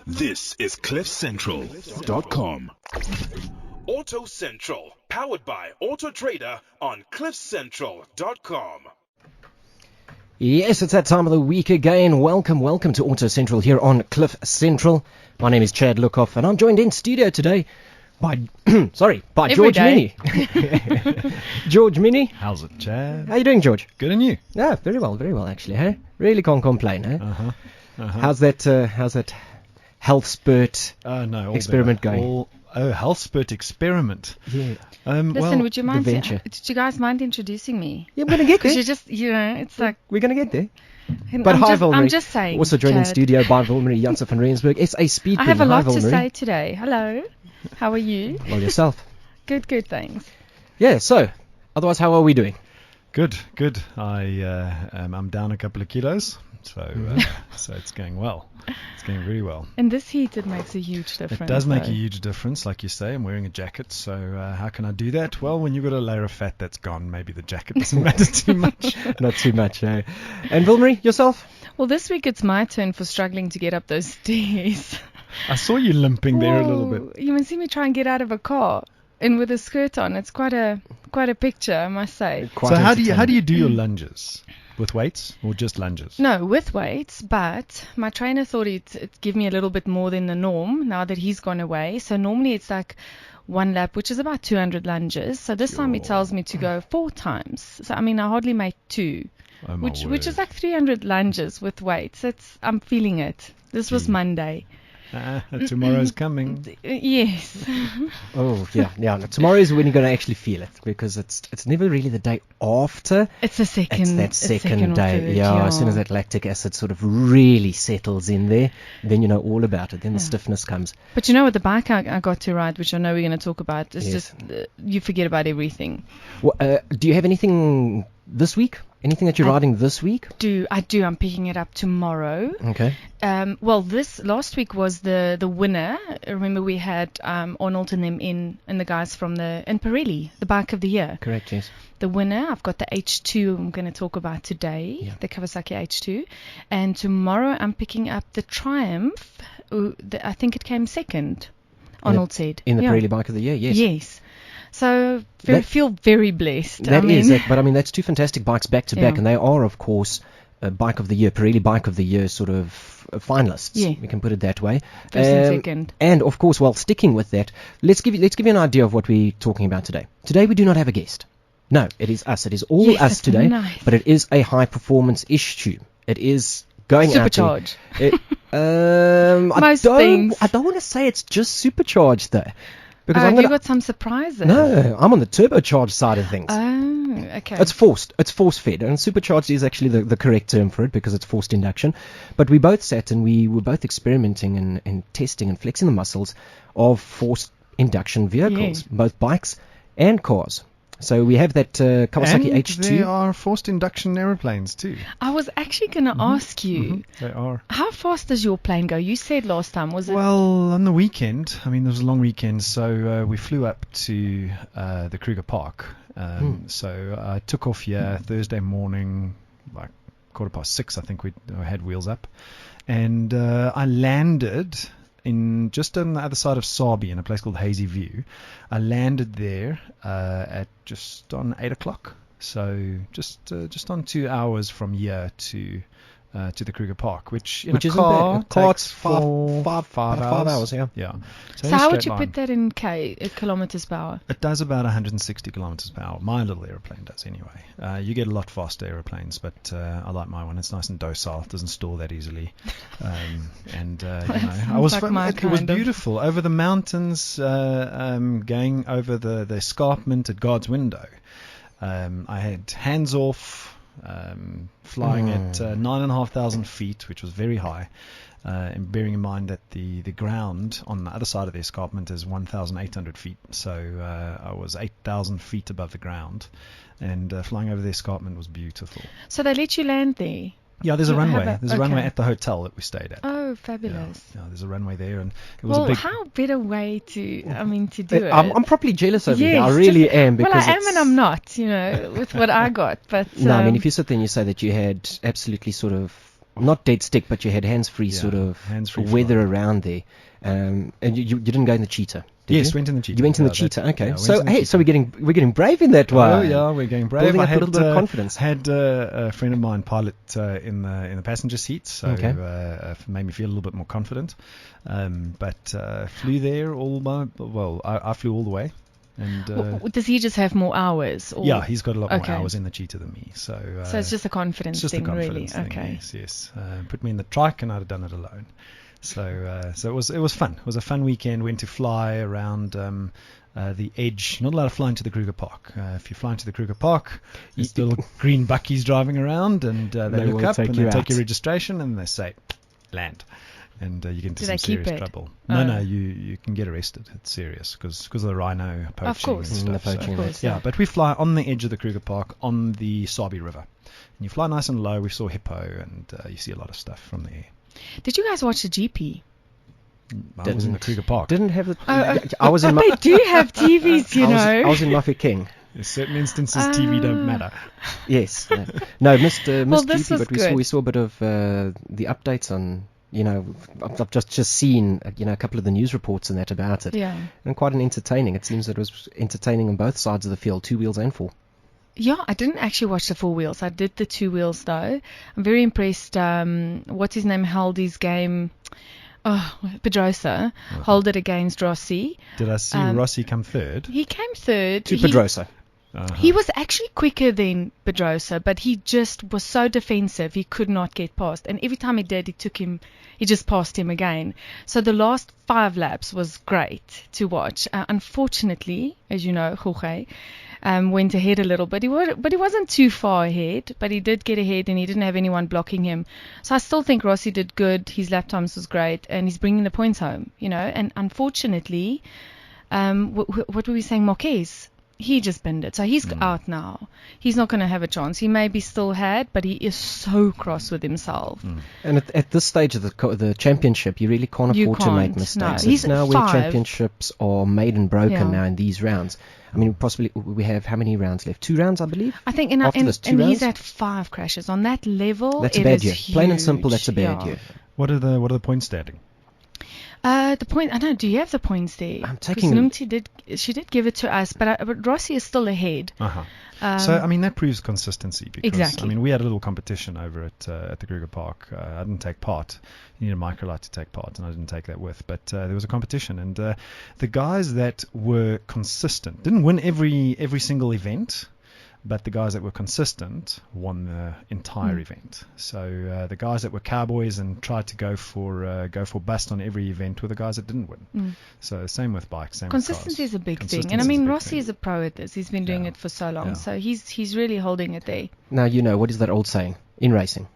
This is CliffCentral.com. Auto Central, powered by AutoTrader on CliffCentral.com. Yes, it's that time of the week again. Welcome to Auto Central here on Cliff Central. My name is Chad Lookoff, and I'm joined in studio today by George Mini. George Mini. How's it, Chad? How you doing, George? Good, and you? Yeah, very well actually. Hey, really can't complain. Hey? How's that health spurt experiment going? Health spurt experiment. Yeah. Listen, would you mind? Did you guys mind introducing me? Yeah, we're gonna get there. Because you just, it's like we're gonna get there. But hi, Vilmarie. I'm just saying. Also joined in studio by Vilmarie Janssen van Rensburg. It's a SpeedQueen. I have a lot to say today. Hello. How are you? Well, yourself. Good, thanks. Yeah. So, otherwise, how are we doing? Good. I'm down a couple of kilos, so it's going well. It's going really well. In this heat, it makes a huge difference. It does make a huge difference, like you say. I'm wearing a jacket, so how can I do that? Well, when you've got a layer of fat that's gone, maybe the jacket doesn't matter too much. Not too much, eh? And Vilmarie, yourself? Well, this week it's my turn for struggling to get up those stairs. I saw you limping there a little bit. You can see me try and get out of a car, and with a skirt on, it's quite a picture, I must say. So how do you do your lunges? With weights or just lunges? No, with weights, but my trainer thought it'd give me a little bit more than the norm now that he's gone away. So normally it's like one lap, which is about 200 lunges. So this time he tells me to go 4 times. So I hardly made 2, which is like 300 lunges with weights. I'm feeling it. This was Monday. Tomorrow's coming. Yes. Oh, yeah. Tomorrow is when you're going to actually feel it, because it's never really the day after. It's the second. It's that second day. Third, yeah, as soon as that lactic acid sort of really settles in there, then you know all about it. Then the stiffness comes. But you know what, the bike I got to ride, which I know we're going to talk about, it's just you forget about everything. Well, do you have anything this week? Anything that you're riding this week? I do. I'm picking it up tomorrow. Okay. Well, this last week was the winner. Remember we had Arnold and them and the guys from in Pirelli, the bike of the year. Correct, yes. The winner, I've got the H2 I'm going to talk about today, the Kawasaki H2. And tomorrow I'm picking up the Triumph. I think it came second, Arnold said. In the Pirelli bike of the year, yes. Yes. So feel very blessed. But that's 2 fantastic bikes back to back, and they are, of course, a bike of the year, Pirelli bike of the year sort of finalists. Yeah. We can put it that way. First and second. And of course, while sticking with that, let's give you an idea of what we're talking about today. Today we do not have a guest. No, it is us. It is all us today. Nice. But it is a high performance issue. It is going supercharged. Most things. I don't want to say it's just supercharged though. Because have you got some surprises? No, I'm on the turbocharged side of things. Oh, okay. It's force fed, and supercharged is actually the correct term for it, because it's forced induction. But we both sat and we were both experimenting and testing and flexing the muscles of forced induction vehicles, both bikes and cars. So we have that Kawasaki H2. There are forced induction aeroplanes too. I was actually going to ask you. They are. How fast does your plane go? You said last time, was it? Well, on the weekend, there was a long weekend, so we flew up to the Kruger Park. So I took off here Thursday morning, like 6:15, I think we had wheels up. And I landed just on the other side of Sabi in a place called Hazy View. I landed there at just on 8 o'clock. So just on 2 hours from here to the Kruger Park, which in a car takes 5 hours. Yeah. So how would you put that in kilometers per hour? It does about 160 kilometers per hour. My little aeroplane does anyway. You get a lot faster aeroplanes, but I like my one. It's nice and docile. It doesn't stall that easily. It was beautiful over the mountains, going over the escarpment at God's Window. I had hands off. Flying at 9,500 feet, which was very high, and bearing in mind that the ground on the other side of the escarpment is 1,800 feet, so I was 8,000 feet above the ground, and flying over the escarpment was beautiful. So they let you land there? Yeah, there's a runway. There's a runway at the hotel that we stayed at. Oh, fabulous! Yeah, there's a runway there, and it was a big. How better way to do it? I'm properly jealous of you. I really am. Well, I am and I'm not. With what I got, but no, if you sit there and you say that you had absolutely sort of not dead stick, but you had hands-free sort of hands-free weather flying. around there. And you didn't go in the Cheetah, did Yes, you? went in the Cheetah. You went in the Yeah, Cheetah, okay. went So in the hey, Cheetah. so we're getting brave in that one. Oh yeah, we're getting brave. Building I up a had little bit of confidence. Had a friend of mine pilot in the passenger seat, so Okay. made me feel a little bit more confident. But flew there I flew all the way. And Does he just have more hours? Or? yeah, he's got a lot more Okay. hours in the Cheetah than me. So it's just a confidence it's just thing, a confidence really. thing. Okay. Yes. Put me in the trike, and I'd have done it alone. So it was fun. It was a fun weekend. Went to fly around the edge. Not allowed to fly into the Kruger Park. If you fly into the Kruger Park, there's little green buckies driving around, and they They look will up take and you they take out. your registration and they say, land. And you get into Do some they keep serious it? trouble. Oh. No, you can get arrested. It's serious because of the rhino poaching. Of course. And The stuff. So- poaching, Of course, yeah, but we fly on the edge of the Kruger Park on the Sabi River. And you fly nice and low. We saw hippo, and you see a lot of stuff from the air. Did you guys watch the GP? I was in the Kruger Park. Didn't have the. I was in. They do have TVs, you I know. was in Mafeking. In certain instances, TV don't matter. Yes. No, missed Well, this GP, was but good. we saw a bit of the updates on. I've just seen a couple of the news reports and that about it, Yeah. and quite an entertaining. It seems that it was entertaining on both sides of the field, 2 wheels and 4. Yeah, I didn't actually watch the 4 wheels. I did the 2 wheels though. I'm very impressed. What's his name held his game. Oh, Pedrosa held it against Rossi. Did I see Rossi come third? He came third. To Pedrosa. He was actually quicker than Pedrosa, but he just was so defensive he could not get past. And every time he did, he just passed him again. So the last 5 laps was great to watch. Unfortunately, as you know, Jorge went ahead a little bit. But he wasn't too far ahead, but he did get ahead and he didn't have anyone blocking him. So I still think Rossi did good. His lap times was great and he's bringing the points home, And unfortunately, what were we saying, Marquez? He just binned it. So he's out now. He's not going to have a chance. He maybe still had, but he is so cross with himself. And at this stage of the championship, you really can't You afford to make can't, mistakes. no. It's He's now where 5. championships are made and broken Yeah. now in these rounds. I mean, possibly we have how many rounds left? 2 rounds, I believe. I think After this 2 and rounds? he's at 5 crashes. On that level, That's a it bad is year. huge. Plain and simple, that's a bad Yeah. year. What are the points standing? The point, I don't know, do you have the points there? I'm 'Cause taking- Numti did give it to us, but Rossi is still ahead. So I mean that proves consistency because Exactly. I mean we had a little competition over at the Kruger Park. I didn't take part. You need a microlight to take part, and I didn't take that with. But there was a competition, and the guys that were consistent didn't win every single event, but the guys that were consistent won the entire event. So the guys that were cowboys and tried to go for bust on every event were the guys that didn't win. So same with bikes, same Consistency with is cars. a big thing. Consistency And I is a mean, big Rossi thing. is a pro at this. He's been doing Yeah. it for so long. Yeah. So he's really holding it there. Now, what is that old saying in racing?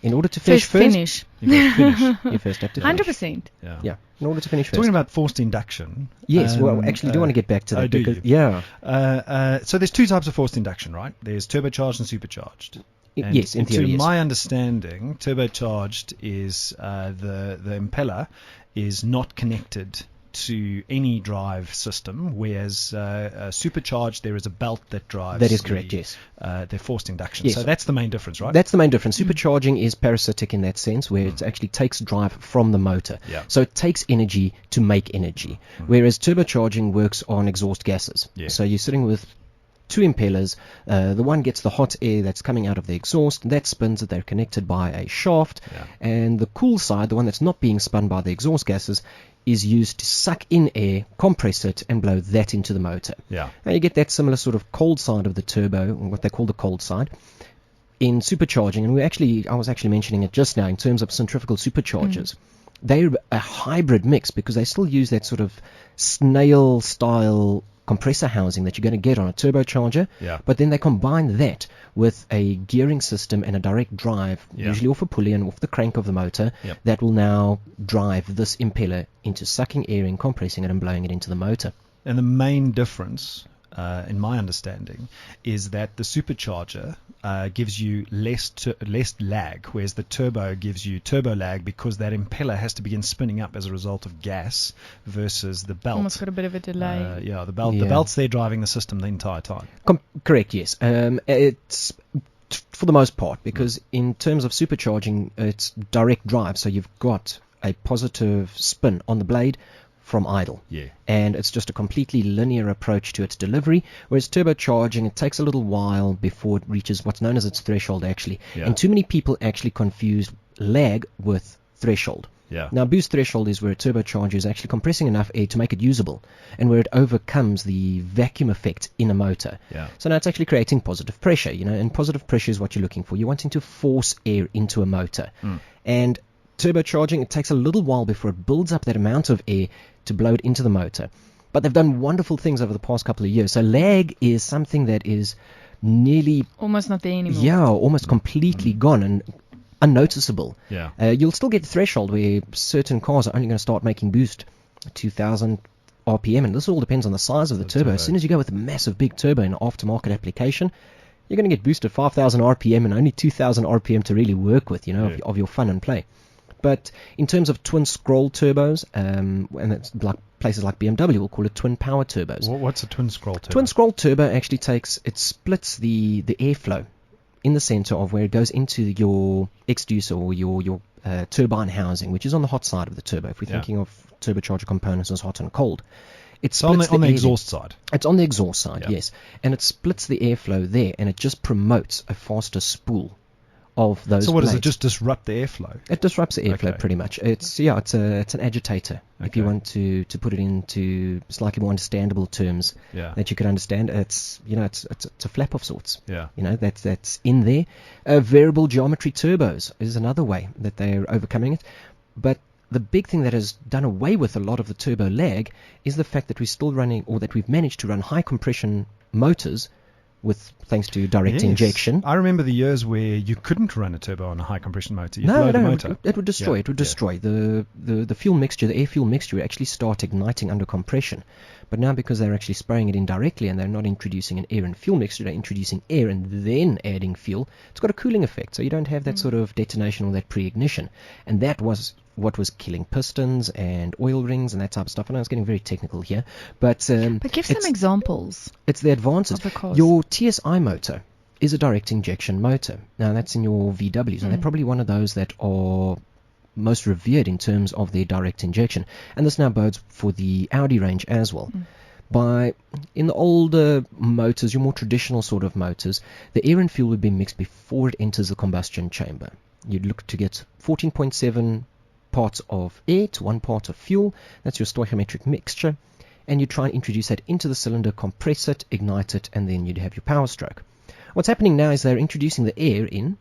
In order to finish first, Finish. You got to finish. you first have to finish. 100%. Yeah, in order to finish first. Talking about forced induction. Yes, well, actually, I do want to get back to that. Oh, do because, you? Yeah. So there's 2 types of forced induction, right? There's turbocharged and supercharged. And Yes, in theory, to yes. my understanding, turbocharged is the impeller is not connected to any drive system, whereas supercharged there is a belt that drives. That is correct, yes. The forced induction. Yes. So that's the main difference, right? That's the main difference. Supercharging is parasitic in that sense, where it actually takes drive from the motor. Yeah. So it takes energy to make energy, whereas turbocharging works on exhaust gases. Yeah. So you're sitting with 2 impellers. The one gets the hot air that's coming out of the exhaust. That spins it. They're connected by a shaft. Yeah. And the cool side, the one that's not being spun by the exhaust gases, is used to suck in air, compress it, and blow that into the motor. Yeah. Now you get that similar sort of cold side of the turbo, or what they call the cold side, in supercharging. And I was actually mentioning it just now in terms of centrifugal superchargers. They're a hybrid mix because they still use that sort of snail-style compressor housing that you're going to get on a turbocharger, Yeah. but then they combine that with a gearing system and a direct drive, Yeah. usually off a pulley and off the crank of the motor, Yep. that will now drive this impeller into sucking air and compressing it and blowing it into the motor. And the main difference, in my understanding, is that the supercharger gives you less lag, whereas the turbo gives you turbo lag because that impeller has to begin spinning up as a result of gas versus the belt. Almost got a bit of a delay. The belt. Yeah. The belt's there driving the system the entire time. Correct, yes. It's for the most part, because in terms of supercharging, it's direct drive, so you've got a positive spin on the blade from idle. Yeah. And it's just a completely linear approach to its delivery, whereas turbocharging, it takes a little while before it reaches what's known as its threshold, actually. Yeah. And too many people actually confuse lag with threshold. Yeah. Now, boost threshold is where a turbocharger is actually compressing enough air to make it usable, and where it overcomes the vacuum effect in a motor. Yeah. So now it's actually creating positive pressure, and positive pressure is what you're looking for. You're wanting to force air into a motor. And turbocharging, it takes a little while before it builds up that amount of air to blow it into the motor. But they've done wonderful things over the past couple of years. So lag is something that is nearly... almost not there anymore. Yeah, almost completely gone and unnoticeable. Yeah. You'll still get the threshold where certain cars are only going to start making boost at 2,000 RPM, and this all depends on the size of the turbo. As soon as you go with a massive big turbo in an aftermarket application, you're going to get boosted 5,000 RPM and only 2,000 RPM to really work with, of your fun and play. But in terms of twin scroll turbos, and it's like places like BMW will call it twin power turbos. What's a twin scroll turbo? Twin scroll turbo actually splits the airflow in the center of where it goes into your exducer or your turbine housing, which is on the hot side of the turbo. If we're thinking of turbocharger components as hot and cold, it's on the exhaust side. It's on the exhaust side, yes, and it splits the airflow there, and it just promotes a faster spool of those. So what blades. does it just disrupt the airflow? It disrupts the airflow pretty much. It's an agitator. If you want to put it into slightly more understandable terms that you can understand, it's a flap of sorts. Yeah. That's in there. Variable geometry turbos is another way that they're overcoming it. But the big thing that has done away with a lot of the turbo lag is the fact that we're still running, or that we've managed to run high compression motors thanks to direct injection. I remember the years where you couldn't run a turbo on a high compression motor. It would destroy. It would destroy the fuel mixture. The air fuel mixture would actually start igniting under compression. But now, because they're actually spraying it in directly and they're not introducing an air and fuel mixture, they're introducing air and then adding fuel, it's got a cooling effect. So you don't have that sort of detonation or that pre-ignition. And that was what was killing pistons and oil rings and that type of stuff. I know it's getting very technical here, but give some examples. It's the advances. Your TSI motor is a direct injection motor. Now that's in your VWs, and they're probably one of those that are most revered in terms of their direct injection, and this now bodes for the Audi range as well. In the older motors, your more traditional sort of motors, the air and fuel would be mixed before it enters the combustion chamber. You'd look to get 14.7 parts of air to 1 part of fuel. That's your stoichiometric mixture, and you try and introduce that into the cylinder, compress it, ignite it, and then you'd have your power stroke. What's happening now is they're introducing the air in,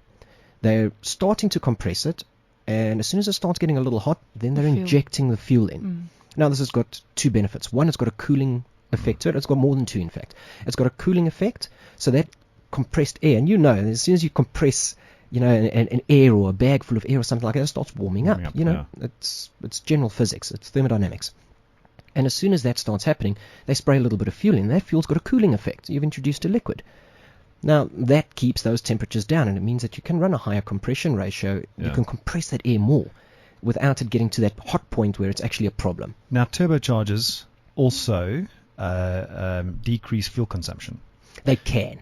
they're starting to compress it, and as soon as it starts getting a little hot, then they're injecting the fuel in. Now this has got two benefits. One, it's got a cooling effect to it. It's got more than two, in fact. It's got a cooling effect, so that compressed air, and as soon as you compress an air or a bag full of air or something like that, it starts warming up. It's general physics. It's thermodynamics. And as soon as that starts happening, they spray a little bit of fuel in. That fuel's got a cooling effect. You've introduced a liquid. Now, that keeps those temperatures down, and it means that you can run a higher compression ratio. You can compress that air more without it getting to that hot point where it's actually a problem. Now, turbochargers also decrease fuel consumption. They can.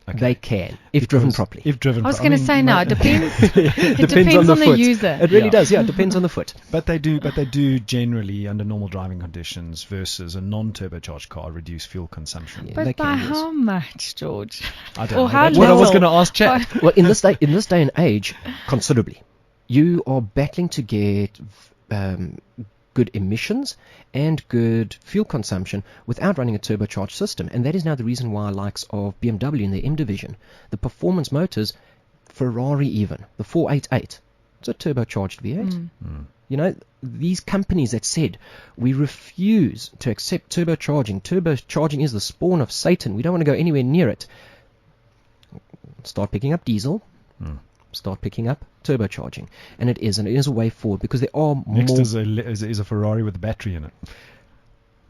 Okay. They can, if driven properly. I was going to say now, it depends. It depends on the user. It really does, it depends on the foot. But they do generally, under normal driving conditions versus a non-turbocharged car, reduce fuel consumption. Yeah, but by how much, George? I don't know. That's what I was going to ask Chad. Well, in this day and age, considerably. You are battling to get good emissions and good fuel consumption without running a turbocharged system. And that is now the reason why likes of BMW in their M division, the performance motors, Ferrari even, the 488, it's a turbocharged V8. These companies that said, we refuse to accept turbocharging is the spawn of Satan, we don't want to go anywhere near it, start picking up diesel, start picking up turbocharging, and it is a way forward, because there are Next more... is a Ferrari with a battery in it.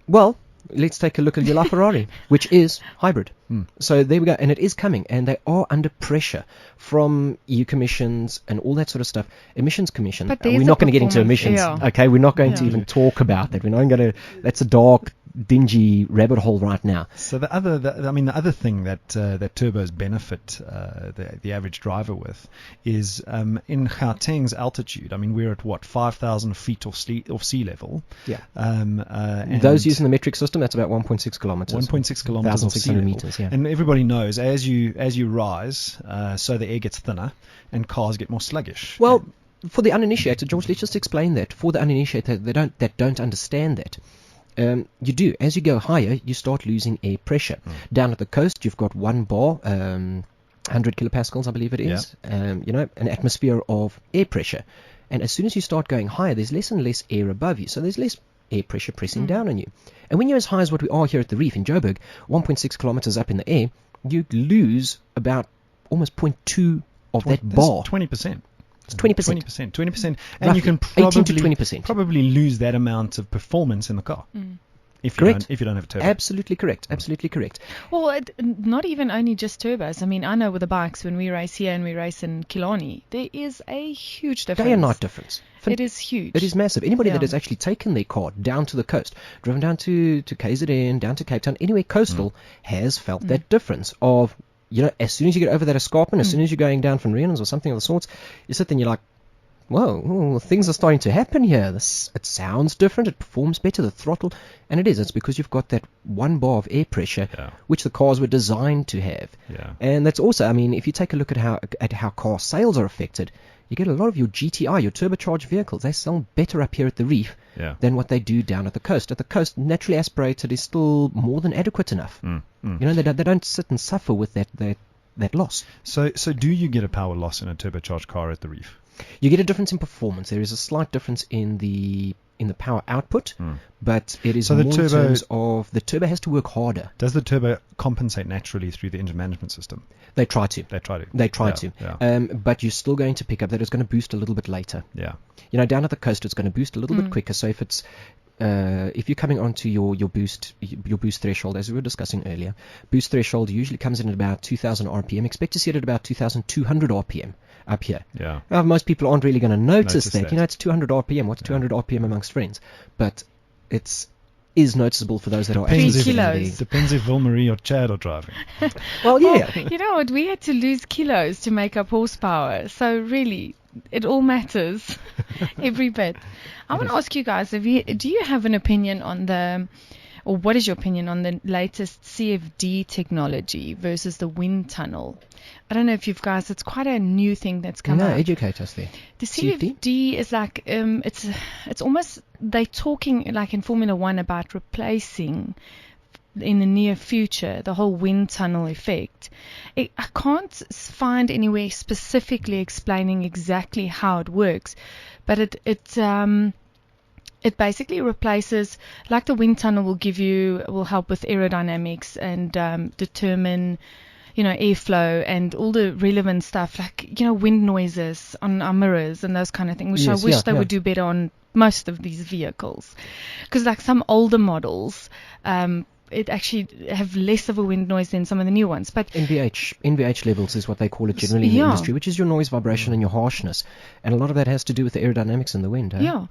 Well, let's take a look at your LaFerrari, which is hybrid. So there we go, and it is coming, and they are under pressure from EU commissions and all that sort of stuff. Emissions commission. But we're not going to get into emissions. Okay, we're not going to even talk about that. We're not going to. That's a dark dingy rabbit hole right now. So the other thing that turbos benefit the average driver with is in Gauteng's altitude. I mean, we're at what, 5,000 feet off sea level. Yeah. And those using the metric system, that's about 1.6 kilometers. 1.6 kilometers off sea level. meters, yeah. And everybody knows as you rise, so the air gets thinner and cars get more sluggish. Well, for the uninitiated, George, let's just explain that. For the uninitiated, that don't understand that. You do. As you go higher, you start losing air pressure. Down at the coast, you've got 1 bar, 100 kilopascals, I believe it is. An atmosphere of air pressure. And as soon as you start going higher, there's less and less air above you. So there's less air pressure pressing down on you. And when you're as high as what we are here at the reef in Joburg, 1.6 kilometers up in the air, you lose about almost 0.2 of that bar. 20%. It's 20%. 20%. And Roughly you can 18 to 20%. probably lose that amount of performance in the car. If you don't have a turbo. Absolutely correct. Absolutely correct. Well, not even only just turbos. I mean, I know with the bikes, when we race here and we race in Killarney, there is a huge difference. Day and night difference. It is huge. It is massive. Anybody that has actually taken their car down to the coast, driven down to KZN, down to Cape Town, anywhere coastal, has felt that difference of, as soon as you get over that escarpment, as soon as you're going down from Rhiannon's or something of the sorts, you sit there and you're like, whoa, things are starting to happen here. It sounds different. It performs better, the throttle. And it is. It's because you've got that 1 bar of air pressure, which the cars were designed to have. Yeah. And that's also, I mean, if you take a look at how car sales are affected, you get a lot of your GTI, your turbocharged vehicles. They sell better up here at the reef than what they do down at the coast. At the coast, naturally aspirated is still more than adequate enough. They don't sit and suffer with that loss. So do you get a power loss in a turbocharged car at the reef? You get a difference in performance. There is a slight difference in the power output, but it is more in terms of the turbo has to work harder. Does the turbo compensate naturally through the engine management system? They try to. Yeah. But you're still going to pick up that it's going to boost a little bit later. Yeah. Down at the coast, it's going to boost a little bit quicker. So if you're coming onto your boost threshold, as we were discussing earlier, boost threshold usually comes in at about 2,000 RPM. Expect to see it at about 2,200 RPM up here. Yeah. Most people aren't really going to notice that. It's 200 RPM. What's 200 RPM amongst friends? But it is noticeable for those that are actually 3 kilos. Depends if Ville-Marie or Chad are driving. Well, yeah. Well, you know what? We had to lose kilos to make up horsepower. So really, it all matters, every bit. I want to ask you guys, do you have an opinion on or what is your opinion on the latest CFD technology versus the wind tunnel? I don't know if it's quite a new thing that's come out. No, educate us there. The CFD is like, it's almost, they're talking like in Formula One about replacing in the near future the whole wind tunnel effect. I can't find anywhere specifically explaining exactly how it works, but it basically replaces, like the wind tunnel will help with aerodynamics and determine, airflow and all the relevant stuff, like, wind noises on our mirrors and those kind of things, which I wish they would do better on most of these vehicles. Because like some older models, it actually have less of a wind noise than some of the new ones. But NVH levels is what they call it generally in the industry, which is your noise, vibration, and your harshness. And a lot of that has to do with the aerodynamics in the wind. Yeah.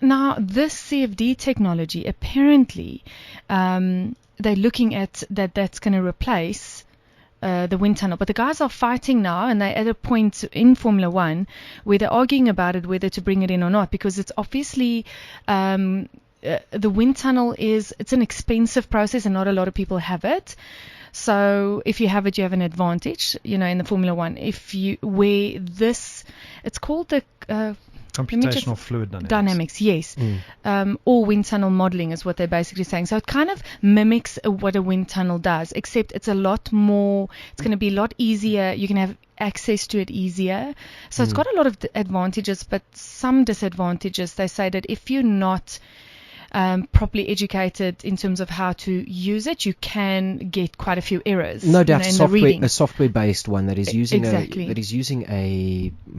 Now this CFD technology, apparently, they're looking at that's going to replace the wind tunnel. But the guys are fighting now, and they're at a point in Formula One where they're arguing about it, whether to bring it in or not, because it's obviously... the wind tunnel it's an expensive process and not a lot of people have it. So if you have it, you have an advantage, in the Formula One. It's called the computational fluid dynamics. Yes. Or wind tunnel modeling is what they're basically saying. So it kind of mimics what a wind tunnel does, except it's a lot more, it's going to be a lot easier. You can have access to it easier. So it's got a lot of advantages, but some disadvantages. They say that if you're not properly educated in terms of how to use it, you can get quite a few errors. No doubt, a software-based one that is using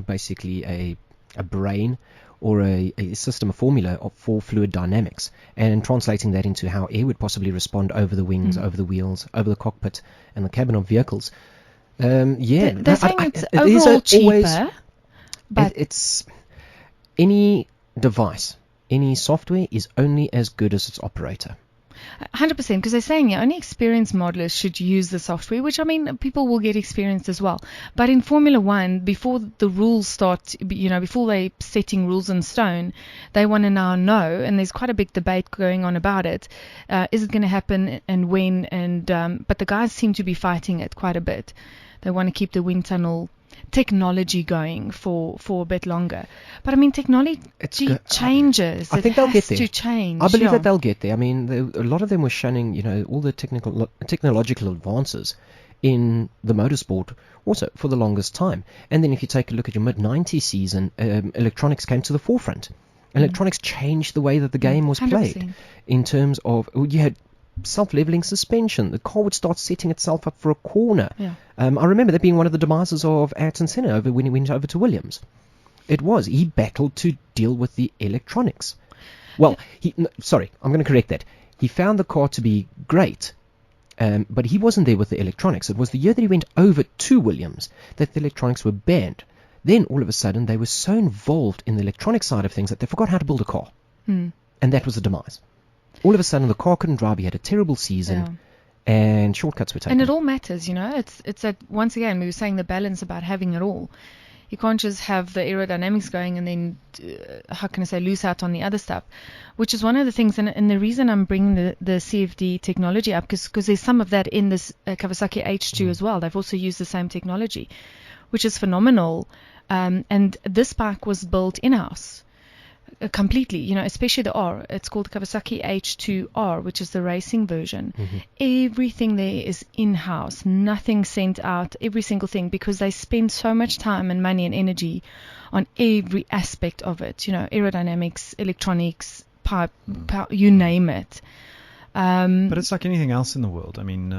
basically a brain or a system, a formula for fluid dynamics, and translating that into how air would possibly respond over the wings, over the wheels, over the cockpit and the cabin of vehicles. They're saying it's overall cheaper, but it's any device. Any software is only as good as its operator. 100%, because they're saying only experienced modelers should use the software, which, I mean, people will get experienced as well. But in Formula One, before the rules start, before they're setting rules in stone, they want to now know, and there's quite a big debate going on about it. Is it going to happen and when? And but the guys seem to be fighting it quite a bit. They want to keep the wind tunnel technology going for a bit longer. But I mean, technology changes. I think they'll get there. To change. I believe that they'll get there. I mean, a lot of them were shunning, all the technological advances in the motorsport also for the longest time. And then if you take a look at your mid-90s season, electronics came to the forefront. Electronics changed the way that the game was 100%. Played in terms of, you had self-leveling suspension. The car would start setting itself up for a corner. Yeah. I remember that being one of the demises of Ayrton Senna when he went over to Williams. He battled to deal with the electronics. Well, I'm going to correct that. He found the car to be great, but he wasn't there with the electronics. It was the year that he went over to Williams that the electronics were banned. Then, all of a sudden, they were so involved in the electronic side of things that they forgot how to build a car. And that was the demise. All of a sudden, the car couldn't drive. He had a terrible season, and shortcuts were taken. And it all matters, It's that, once again, we were saying the balance about having it all. You can't just have the aerodynamics going and then, lose out on the other stuff, which is one of the things. And the reason I'm bringing the CFD technology up, because there's some of that in this Kawasaki H2 as well. They've also used the same technology, which is phenomenal. And this bike was built in-house. Completely, especially the R. It's called Kawasaki H2R, which is the racing version. Everything there is in-house, nothing sent out, every single thing, because they spend so much time and money and energy on every aspect of it. Aerodynamics, electronics, pipe, you name it. But it's like anything else in the world. I mean,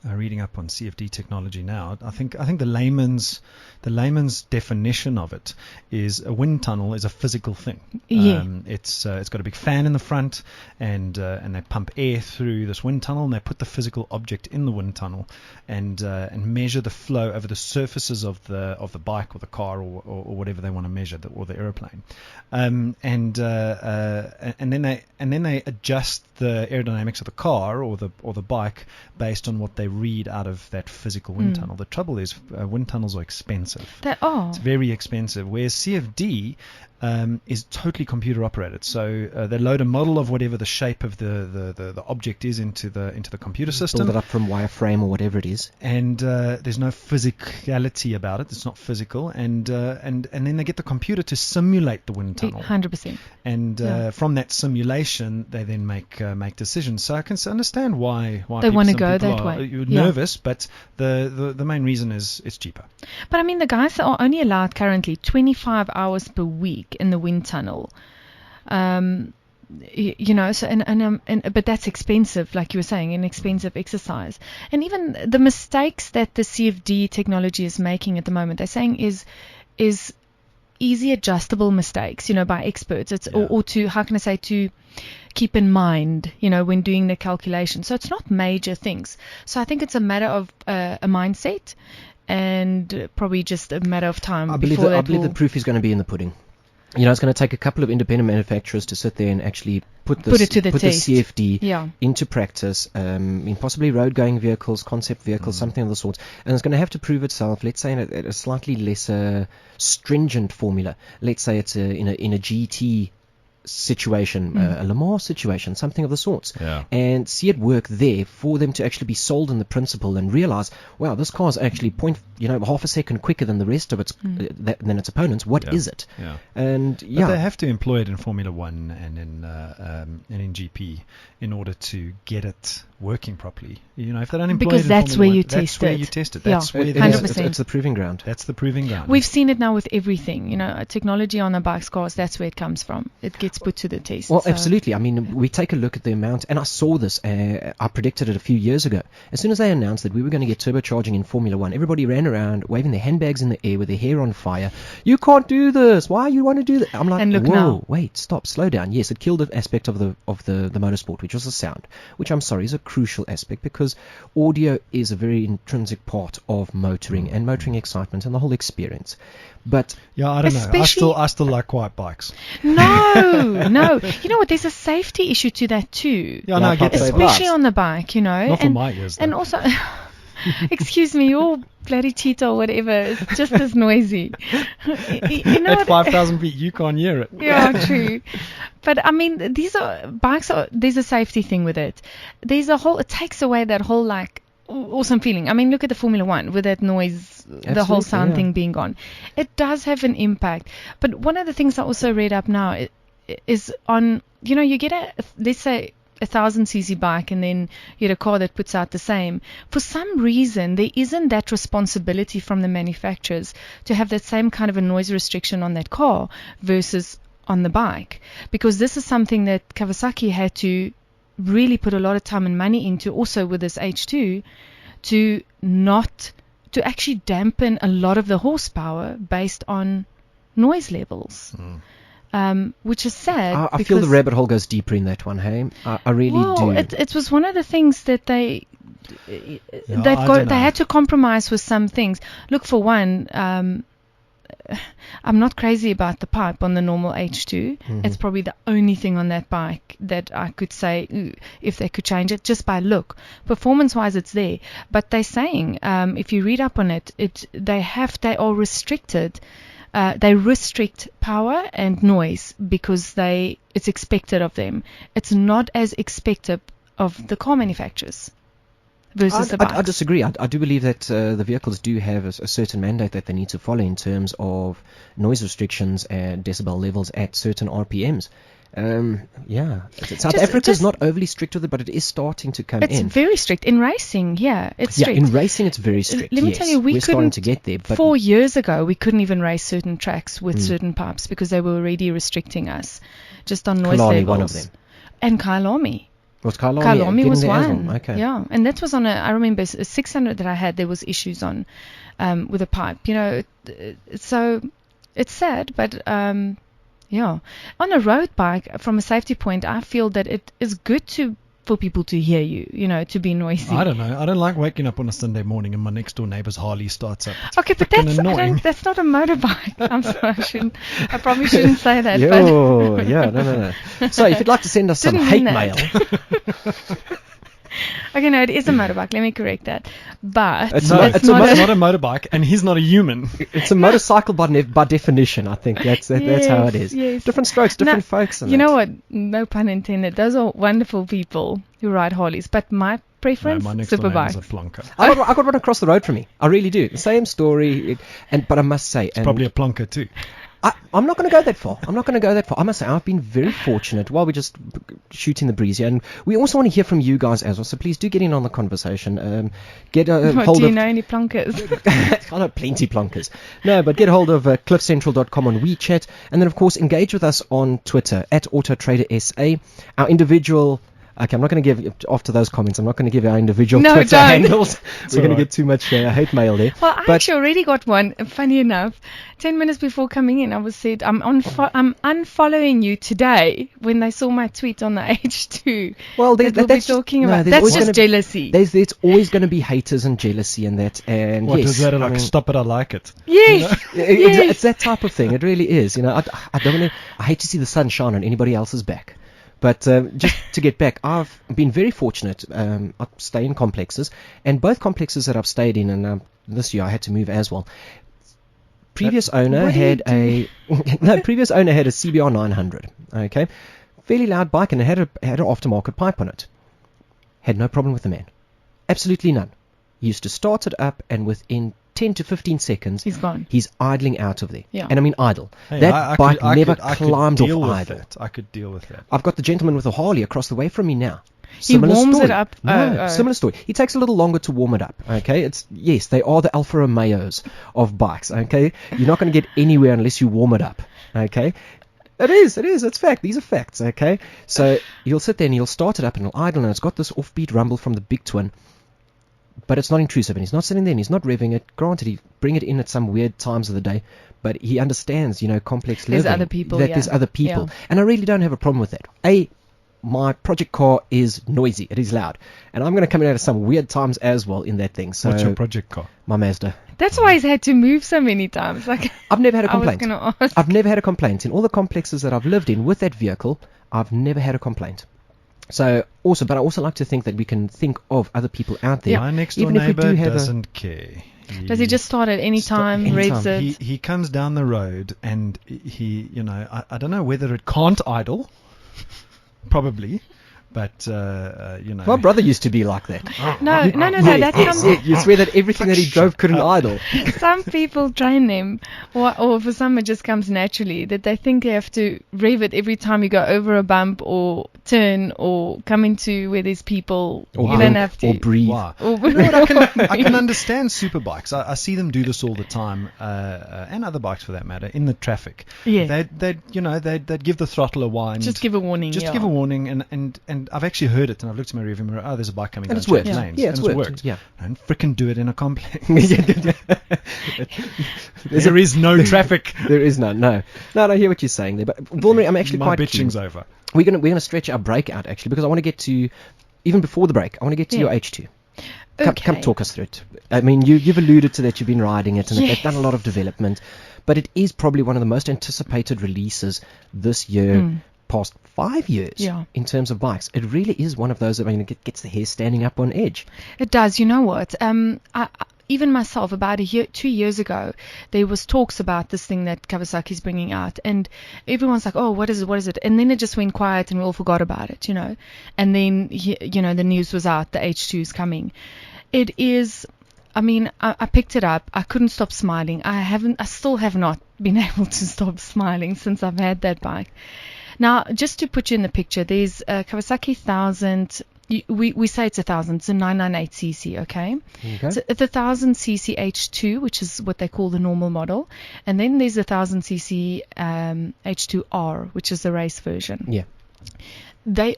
reading up on CFD technology now, I think the layman's definition of it is a wind tunnel is a physical thing. It's got a big fan in the front, and they pump air through this wind tunnel, and they put the physical object in the wind tunnel, and measure the flow over the surfaces of the bike or the car or whatever they want to measure, or the aeroplane, and then they adjust the aerodynamics of the car or the bike based on what they read out of that physical wind tunnel. The trouble is, wind tunnels are expensive. It's very expensive. Whereas CFD is totally computer operated. So they load a model of whatever the shape of the object is into the computer system. Build it up from wireframe or whatever it is. And there's no physicality about it. It's not physical. And then they get the computer to simulate the wind tunnel. 100%. And from that simulation, they then make decisions. So I can understand why they want to go that way. You're nervous, but the main reason is it's cheaper. But I mean, the guys are only allowed currently 25 hours per week in the wind tunnel. So but that's expensive, like you were saying, an expensive exercise. And even the mistakes that the CFD technology is making at the moment, they're saying is easy adjustable mistakes, by experts. It's or to, to keep in mind, when doing the calculation. So it's not major things. So I think it's a matter of a mindset, and probably just a matter of time. I believe the proof is going to be in the pudding. It's going to take a couple of independent manufacturers to sit there and actually put the CFD into practice, in possibly road-going vehicles, concept vehicles, something of the sort. And it's going to have to prove itself, let's say, at a slightly lesser stringent formula. Let's say it's in a GT situation, a Le Mans situation, something of the sorts, and see it work there for them to actually be sold in the principle and realize, wow, this car is actually half a second quicker than the rest of its than its opponents. What is it? And but they have to employ it in Formula One and in GP in order to get it working properly. If they don't employ because it in that's Formula where you One, that's test where it. you test it. Yeah. That's where it's the proving ground. That's the proving ground. We've seen it now with everything. Technology on the bikes, cars. That's where it comes from. It gets put to the test. Well, absolutely. I mean, we take a look at the amount, and I saw this. I predicted it a few years ago. As soon as they announced that we were going to get turbocharging in Formula One, everybody ran around waving their handbags in the air with their hair on fire. You can't do this. Why you want to do that? I'm like, and look whoa, now. Wait, stop, slow down. Yes, it killed an aspect of the motorsport, which was the sound, which I'm sorry is a crucial aspect, because audio is a very intrinsic part of motoring and motoring excitement and the whole experience. But I don't know. I still like quiet bikes. No, No. You know what? There's a safety issue to that too. Yeah, no, I get that. Especially on the bike, you know. Not for my ears, though. And also, excuse me, your bloody cheetah or whatever is just as noisy. You know At 5,000 feet, you can't hear it. Yeah, true. But I mean, there's a safety thing with it. It takes away that whole like awesome feeling. I mean, look at the Formula One with that noise, the whole sound thing being gone. It does have an impact. But one of the things I also read up now is on, you know, you get let's say 1,000cc bike and then you get a car that puts out the same. For some reason, there isn't that responsibility from the manufacturers to have that same kind of a noise restriction on that car versus on the bike. Because this is something that Kawasaki had to really put a lot of time and money into also with this H2 to actually dampen a lot of the horsepower based on noise levels. Which is sad. I feel the rabbit hole goes deeper in that one, hey? I really do. It was one of the things that they had to compromise with some things. Look, for one, I'm not crazy about the pipe on the normal H2. It's probably the only thing on that bike that I could say if they could change it just by look. Performance-wise, it's there. But they're saying, if you read up on it, they are restricted. They restrict power and noise because it's expected of them. It's not as expected of the car manufacturers versus the bikes. I disagree. I do believe that the vehicles do have a certain mandate that they need to follow in terms of noise restrictions and decibel levels at certain RPMs. South Africa is not overly strict with it, but it is starting to come in. It's very strict. In racing, it's strict. In racing, it's very strict. Let me tell you, we're starting to get there. But 4 years ago, we couldn't even race certain tracks with certain pipes because they were already restricting us just on noise levels. one of them. And Kyalami. Was Kyalami? Kyalami was one. Okay. Yeah, and that was on I remember a 600 that I had, there was issues on with a pipe. You know, so it's sad, but yeah. On a road bike, from a safety point, I feel that it is good for people to hear you, you know, to be noisy. I don't know. I don't like waking up on a Sunday morning and my next door neighbour's Harley starts up. It's okay, but that's not a motorbike. I'm sorry, I probably shouldn't say that. No. So if you'd like to send us some hate mail. Okay, no, it is a motorbike. Let me correct that. But it's not a motorbike, and he's not a human. It's a motorcycle by definition. I think that's how it is. Yes. Different strokes, different folks. You know what? No pun intended. Those are wonderful people who ride Harleys. But my preference, my next superbike. is a plonker. I got one across the road from me. I really do. The same story, but I must say, it's probably a plonker too. I'm not going to go that far. I must say, I've been very fortunate while we're just shooting the breeze here. And we also want to hear from you guys as well. So please do get in on the conversation. Get a hold do you of... know any plunkers? I know plenty plunkers. No, but get a hold of cliffcentral.com on WeChat. And then, of course, engage with us on Twitter at AutoTrader SA. Our individual... Okay, I'm not going to give, after those comments, I'm not going to give our individual Twitter handles. We're going to get too much hate mail there. Well, I actually already got one. Funny enough, 10 minutes before coming in, I was said, I'm unfollowing you today when they saw my tweet on the H2. Well, that's talking about. That's just jealousy. There's always going to be haters and jealousy and that. And what yes, is that? Like, stop it, I like it. Yes. You know? Yes. It's that type of thing. It really is. You know, I don't want to. I hate to see the sun shine on anybody else's back. But just to get back, I've been very fortunate. I stay in complexes, and both complexes that I've stayed in, and this year I had to move as well. Previous owner had a CBR 900. Okay, fairly loud bike, and it had an aftermarket pipe on it. Had no problem with the man, absolutely none. He used to start it up, and within 10 to 15 seconds, he's gone. He's idling out of there. Yeah. And I mean idle. Hey, that bike never climbed off idle. I could deal with that. I've got the gentleman with a Harley across the way from me now. He warms it up. Similar story. He takes a little longer to warm it up. Okay, they are the Alfa Romeos of bikes. Okay, you're not going to get anywhere unless you warm it up. Okay. It is. It's fact. These are facts. Okay. So you'll sit there and you'll start it up and it'll idle, and it's got this offbeat rumble from the big twin. But it's not intrusive, and he's not sitting there and he's not revving it. Granted, he bring it in at some weird times of the day, but he understands, complex living. There's other people, There's other people. Yeah. And I really don't have a problem with that. My project car is noisy. It is loud. And I'm going to come in at some weird times as well in that thing. So what's your project car? My Mazda. That's why he's had to move so many times. Like, I've never had a I was complaint. gonna ask. I've never had a complaint. In all the complexes that I've lived in with that vehicle, I've never had a complaint. So also, but I also like to think that we can think of other people out there. My next door Even if we neighbor do have doesn't care. Does he just start at any time, revs it? He comes down the road and he, I don't know whether it can't idle, probably, but, My brother used to be like that. No. That comes. You swear that everything that he drove couldn't idle. Some people train them, or for some it just comes naturally, that they think they have to rev it every time you go over a bump or turn or come into where there's people. Or you don't have to. Or breathe. Wow. Or I can understand super bikes. I see them do this all the time, and other bikes for that matter, in the traffic. Yeah. They'd give the throttle a wind. Just give a warning. Just give a warning, and I've actually heard it, and I've looked at my rearview mirror. Oh, there's a bike coming And down it's worked. change lanes. Yeah, and it's it's worked. Yeah. And frickin' do it in a complex. There is no traffic. There is none. No, I hear what you're saying there. But Vilmarie, I'm actually My quite keen. bitching's over. We're gonna stretch our break out actually, because I want to get to, even before the break, I want to get to your H2. Come talk us through it. I mean, you've alluded to that you've been riding it, and they've done a lot of development, but it is probably one of the most anticipated releases this year, past 5 years, in terms of bikes. It really is one of those that, I mean, it gets the hair standing up on edge. It does. You know what? Even myself, about 2 years ago, there was talks about this thing that Kawasaki's bringing out, and everyone's like, "Oh, what is it?" And then it just went quiet, and we all forgot about it, And then, the news was out: the H2 is coming. It is. I mean, I picked it up. I couldn't stop smiling. I still have not been able to stop smiling since I've had that bike. Now, just to put you in the picture, there's a Kawasaki 1000. We say it's 1000. It's a 998cc, okay? So it's a 1000cc H2, which is what they call the normal model, and then there's a 1000cc H2R, which is the race version. Yeah. There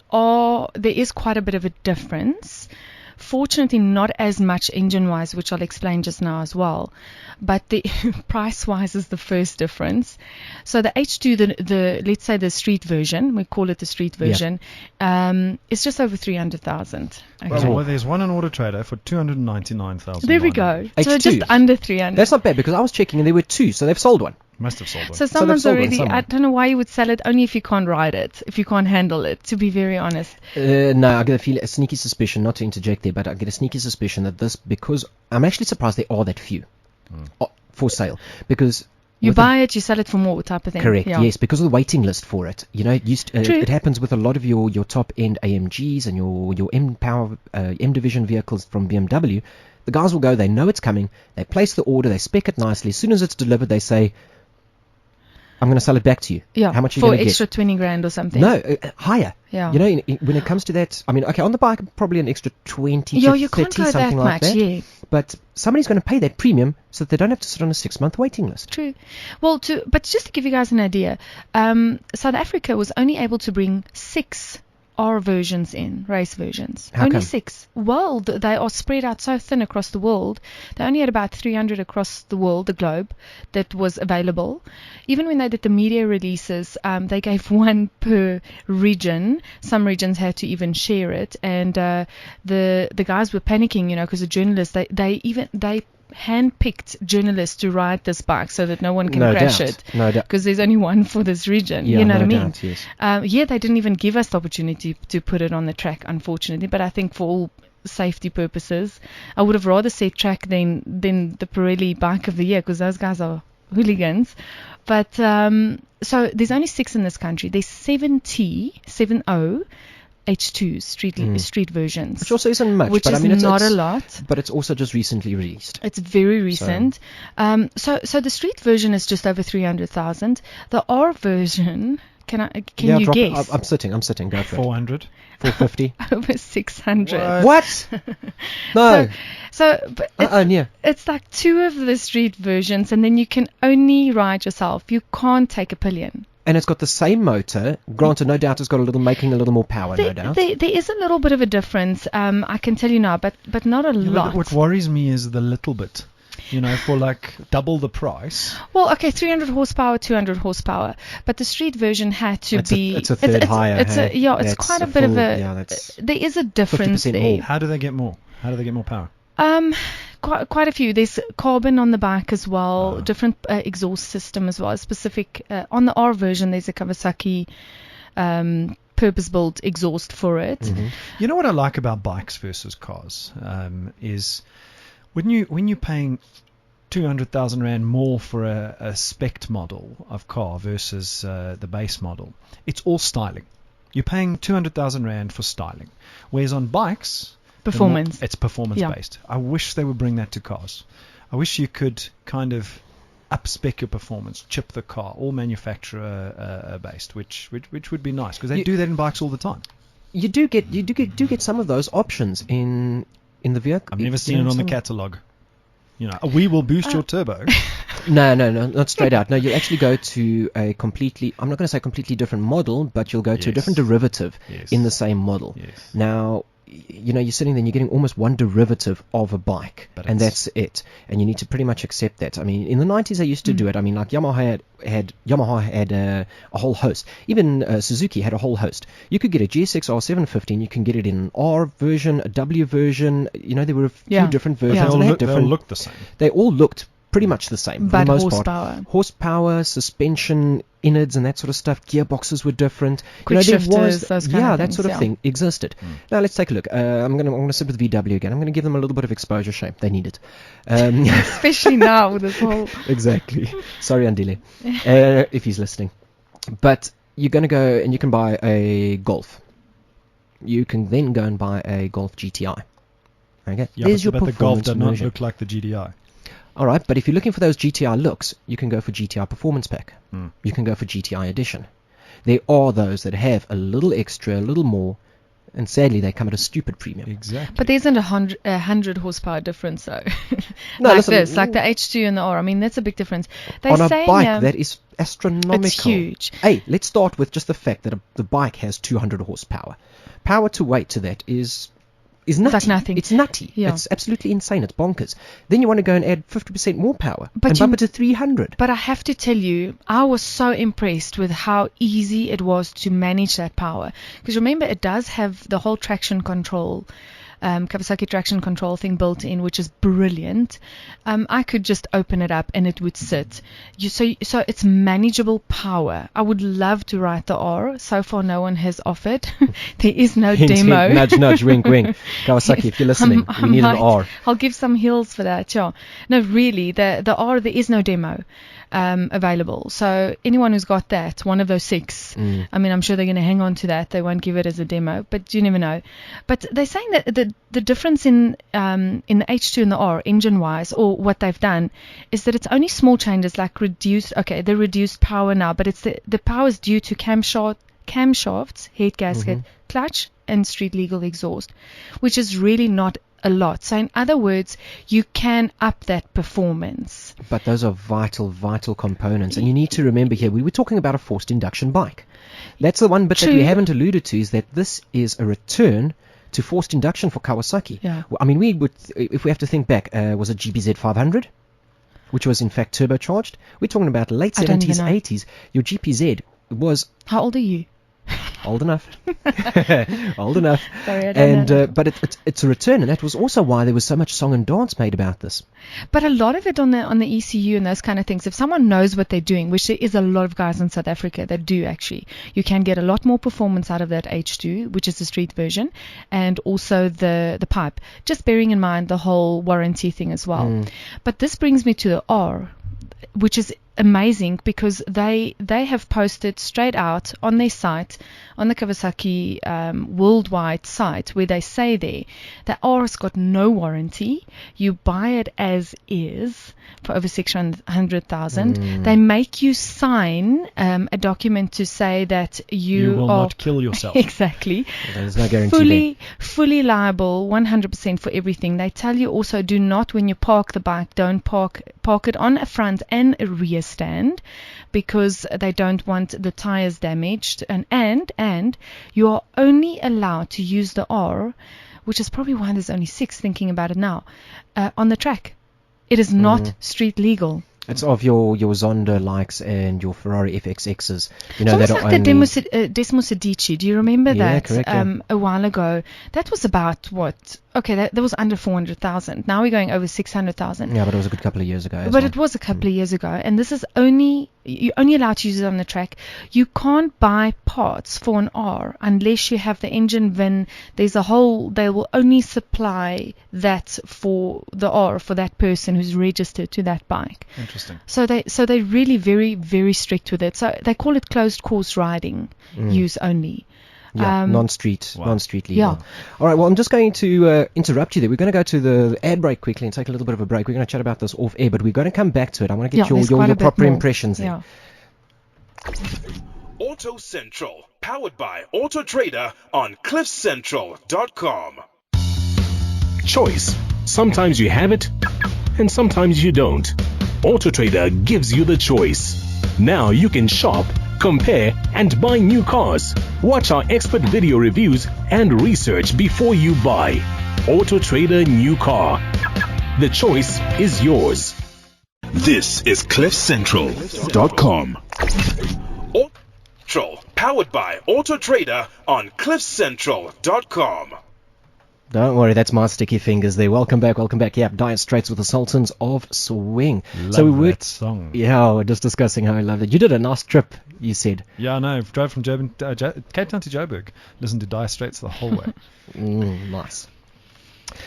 is quite a bit of a difference. Fortunately, not as much engine-wise, which I'll explain just now as well. But the price-wise is the first difference. So the H2, the let's say the street version, we call it the street version, is just over 300,000. Okay. Well, there's one on AutoTrader for 299,000. There we go. H2s. So just under 300. That's not bad, because I was checking and there were two, so they've sold one. Must have sold one. So someone's sold one already. somewhere. I don't know why you would sell it, only if you can't ride it, if you can't handle it. To be very honest. No, I get a sneaky suspicion, not to interject there, but I get a sneaky suspicion that because I'm actually surprised there are that few for sale, because you buy it, you sell it for more type of thing. Correct. Yes, because of the waiting list for it. It happens with a lot of your top end AMGs and your M Power M Division vehicles from BMW. The guys will go, they know it's coming, they place the order, they spec it nicely. As soon as it's delivered, they say, I'm going to sell it back to you. Yeah. How much are you going to get? For extra 20 grand or something. No, higher. Yeah. When it comes to that, I mean, okay, on the bike, probably an extra 20 to 30, you can't go something that like much, that. yeah. But somebody's going to pay that premium so that they don't have to sit on a 6-month waiting list. True. Well, but just to give you guys an idea, South Africa was only able to bring 6 R versions in, race versions. How only come? 6. Well, they are spread out so thin across the world. They only had about 300 across the world, the globe, that was available. Even when they did the media releases, they gave 1 per region. Some regions had to even share it, and the guys were panicking, because the journalists they hand-picked journalists to ride this bike so that no one can crash it. No doubt. Because there's only one for this region. Yeah, you know no what I mean? doubt, yes. They didn't even give us the opportunity to put it on the track, unfortunately. But I think for all safety purposes, I would have rather said track than the Pirelli Bike of the Year, because those guys are hooligans. But so there's only 6 in this country. There's 70 H2 street versions, Which also isn't much, which but is I mean, not a lot. But it's also just recently released. It's very recent. So the street version is just over 300,000. The R version, can you guess? I'm sitting. Go for it. 400. 450. Over 600. What? No. But it's like 2 of the street versions, and then you can only ride yourself. You can't take a pillion. And it's got the same motor. Granted, no doubt it's got making a little more power, no doubt. There is a little bit of a difference, I can tell you now, but not a lot. What worries me is the little bit. For like double the price. Well, okay, 300 horsepower, 200 horsepower, but the street version had to be. It's a third higher. It's quite a bit of a. There is a difference there. How do they get more? How do they get more power? quite a few. There's carbon on the back as well, different exhaust system as well. Specific on the R version, there's a Kawasaki purpose-built exhaust for it. Mm-hmm. You know what I like about bikes versus cars is when you're paying 200,000 rand more for a spec model of car versus the base model, it's all styling. You're paying 200,000 rand for styling, whereas on bikes, Performance. It's performance based. I wish they would bring that to cars. I wish you could kind of up-spec your performance, chip the car, all manufacturer based, which would be nice, because they do that in bikes all the time. You do get some of those options in the vehicle. I've never seen it on the catalogue. You know, we will boost your turbo. No, not straight out. No, you actually go to a completely, I'm not going to say completely different model, but you'll go to a different derivative in the same model. Yes. Now, you know, you're sitting there and you're getting almost one derivative of a bike, and that's it. And you need to pretty much accept that. I mean, in the 90s they used to do it. I mean, like Yamaha had a whole host. Even Suzuki had a whole host. You could get a GSX R715. You can get it in an R version, a W version. You know, there were a few different versions. They all looked the same. They all looked pretty much the same, but for the most horsepower. part. Horsepower, suspension, innards, and that sort of stuff. Gearboxes were different. Quick there shifters, those kind of that things, sort of thing existed. Now let's take a look. I'm gonna sit with VW again. I'm gonna give them a little bit of exposure. Shame they need it, especially now with this whole. Exactly. Sorry, Andile, if he's listening. But you're gonna go and you can buy a Golf. You can then go and buy a Golf GTI. Okay, there's your but the Golf performance does not version. look like the GDI. All right, but if you're looking for those GTI looks, you can go for GTI Performance Pack. You can go for GTI Edition. There are those that have a little extra, a little more, and sadly they come at a stupid premium. Exactly. But there isn't 100 horsepower difference though. No, like listen, this, like the H2 and the R. I mean, that's a big difference. They on a say, bike that is astronomical. It's huge. Hey, let's start with just the fact that the bike has 200 horsepower. Power to weight to that is nutty. Like nothing. It's nutty. Yeah. It's absolutely insane. It's bonkers. Then you want to go and add 50% more power But and bump it to 300. But I have to tell you, I was so impressed with how easy it was to manage that power. Because remember, it does have the whole traction control, Kawasaki traction control thing built in, which is brilliant. I could just open it up and it would sit. So it's manageable power. I would love to ride the R. So far, no one has offered. There is no Hint, demo. hint, nudge, nudge, wink, wink. Kawasaki, if you're listening, we need an R. I'll give some heels for that. Yeah. No, really, the R, there is no demo available. So anyone who's got that, one of those 6, I mean, I'm sure they're going to hang on to that. They won't give it as a demo, but you never know. But they're saying that the difference in the H2 and the R, engine-wise, or what they've done, is that it's only small changes like the reduced power now, but it's the power is due to camshafts, head gasket, clutch, and street legal exhaust, which is really not a lot. So in other words, you can up that performance. But those are vital components. And you need to remember here, we were talking about a forced induction bike. That's the one bit that we haven't alluded to, is that this is a return to forced induction for Kawasaki. Yeah. I mean, we would, if we have to think back, was it GBZ 500? Which was in fact turbocharged. We're talking about late 70s, 80s. Your GPZ was... How old are you? Old enough. Old enough. Sorry, I don't know. But it's a return, and that was also why there was so much song and dance made about this. But a lot of it on the ECU and those kind of things, if someone knows what they're doing, which there is a lot of guys in South Africa that do actually, you can get a lot more performance out of that H2, which is the street version, and also the pipe. Just bearing in mind the whole warranty thing as well. But this brings me to the R, which is amazing because they have posted straight out on their site, on the Kawasaki worldwide site, where they say there that R's got no warranty. You buy it as is for over 600,000. They make you sign a document to say that you will not kill yourself. Exactly. There's no guarantee fully liable 100% for everything. They tell you also, do not, when you park the bike, don't park it on a front and a rear stand, because they don't want the tires damaged, and you are only allowed to use the R, which is probably why there's only 6, thinking about it now, on the track. It is not street legal. It's of your Zonda likes and your Ferrari FXXs. You know, it's that almost are like only... the Desmo Sedici. Do you remember that? Correct, a while ago. That was about, what, okay, that was under 400,000. Now we're going over 600,000. Yeah, but it was a good couple of years ago. But it was a couple of years ago, and this is you're only allowed to use it on the track. You can't buy parts for an R unless you have the engine VIN. They will only supply that for the R for that person who's registered to that bike. Interesting. So they're really very, very strict with it. So they call it closed course riding use only. Yeah, non-street legal. Yeah. All right, well, I'm just going to interrupt you there. We're going to go to the ad break quickly and take a little bit of a break. We're going to chat about this off air, but we're going to come back to it. I want to get your proper impressions there. Auto Central, powered by AutoTrader on cliffcentral.com. Choice. Sometimes you have it, and sometimes you don't. AutoTrader gives you the choice. Now you can shop, compare, and buy new cars. Watch our expert video reviews and research before you buy. AutoTrader New Car. The choice is yours. This is cliffcentral.com. AutoTrader, powered by AutoTrader on cliffcentral.com. Don't worry, that's my sticky fingers there. Welcome back. Yeah, Dire Straits with the Sultans of Swing. Love that song. Yeah, we're just discussing how I loved it. You did a nice trip, you said. Yeah, I know. Drove from Cape Town to Joburg. Listened to Dire Straits the whole way. Nice.